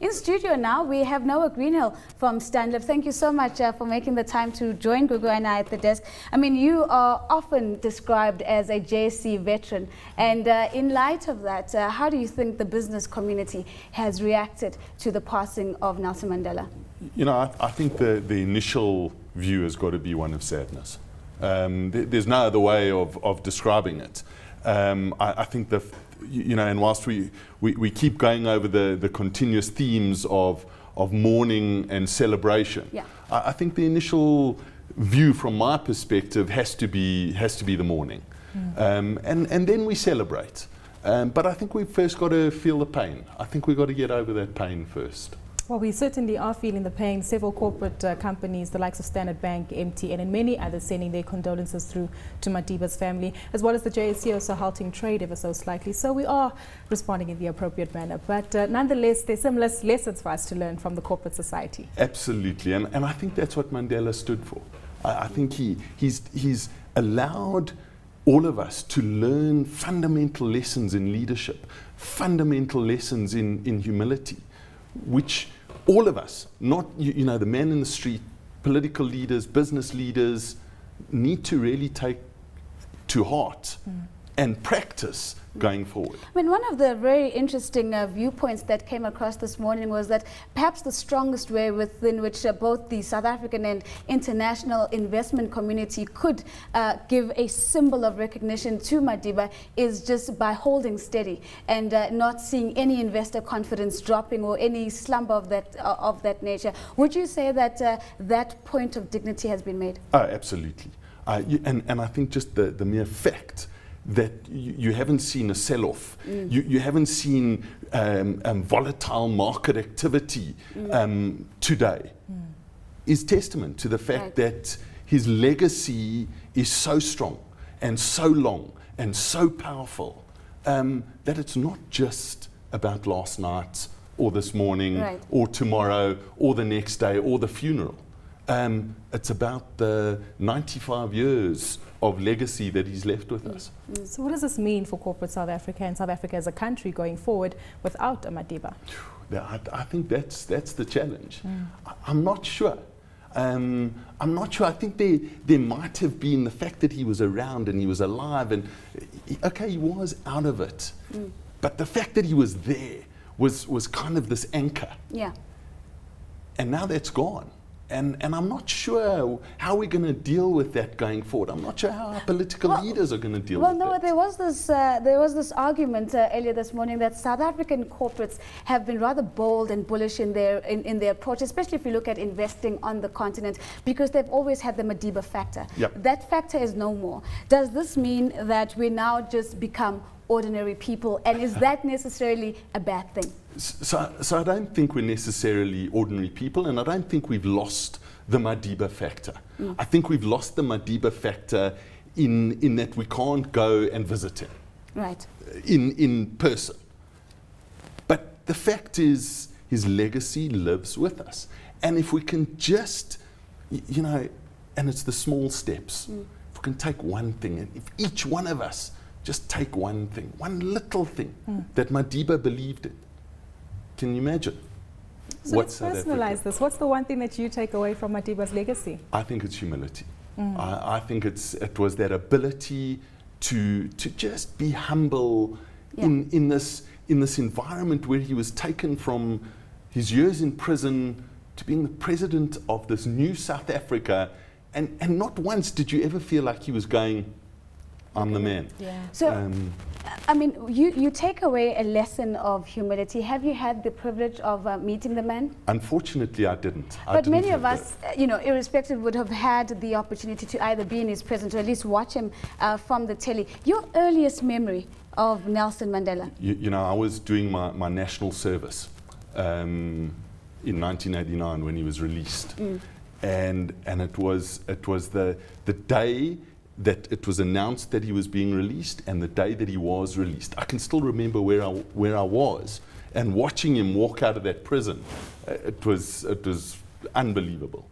In studio now, we have Noah Greenhill from Stanlib. Thank you so much for making the time to join Gugu and I at the desk. I mean, you are often described as a JSE veteran. And in light of that, how do you think the business community has reacted to the passing of Nelson Mandela? You know, I think the initial view has got to be one of sadness. There's no other way of describing it. I think you know, and whilst we keep going over the continuous themes of mourning and celebration, yeah. I think the initial view from my perspective has to be the mourning, and then we celebrate. But I think we've first got to feel the pain. I think we've got to get over that pain first. Well, we certainly are feeling the pain. Several corporate companies, the likes of Standard Bank, MTN, and many others sending their condolences through to Madiba's family, as well as the JSE also halting trade ever so slightly. So we are responding in the appropriate manner. But nonetheless, there's some lessons for us to learn from the corporate society. Absolutely, and I think that's what Mandela stood for. I think he's allowed all of us to learn fundamental lessons in leadership, fundamental lessons in humility, which all of us, not you know, the man in the street, political leaders, business leaders, need to really take to heart and practice going forward. I mean, one of the very interesting viewpoints that came across this morning was that perhaps the strongest way within which both the South African and international investment community could give a symbol of recognition to Madiba is just by holding steady and not seeing any investor confidence dropping or any slump of that nature. Would you say that that point of dignity has been made? Oh, absolutely. And I think just the mere fact that you haven't seen a sell-off, you haven't seen volatile market activity today, is testament to the fact that his legacy is so strong and so long and so powerful that it's not just about last night or this morning or tomorrow or the next day or the funeral. It's about the 95 years of legacy that he's left with us. So what does this mean for corporate South Africa and South Africa as a country going forward without a Madiba? I think that's the challenge. I'm not sure. I'm not sure. I think there might have been the fact that he was around and he was alive and okay, he was out of it. But the fact that he was there was kind of this anchor. Yeah. And now that's gone. And I'm not sure how we're going to deal with that going forward. I'm not sure how our political leaders are going to deal with it. Well, no, there was this argument earlier this morning that South African corporates have been rather bold and bullish in their approach, especially if you look at investing on the continent, because they've always had the Madiba factor. Yep. That factor is no more. Does this mean that we now just become ordinary people, and is that necessarily a bad thing? So I don't think we're necessarily ordinary people, and I don't think we've lost the Madiba factor. I think we've lost the Madiba factor in that we can't go and visit him in person. But the fact is, his legacy lives with us. And if we can just, you know, and it's the small steps, if we can take one thing, and if each one of us just take one thing, one little thing that Madiba believed in. Can you imagine? So let's personalize this. What's the one thing that you take away from Madiba's legacy? I think it's humility. I think it was that ability to just be humble in this environment where he was taken from his years in prison to being the president of this new South Africa, and not once did you ever feel like he was going, I'm the man. Yeah. So, I mean, you take away a lesson of humility. Have you had the privilege of meeting the man? Unfortunately, I didn't. But many of us, you know, irrespective, would have had the opportunity to either be in his presence or at least watch him from the telly. Your earliest memory of Nelson Mandela? You know, I was doing my national service in 1989 when he was released. And it was the day that it was announced that he was being released and the day that he was released. I can still remember where I was and watching him walk out of that prison. It was unbelievable.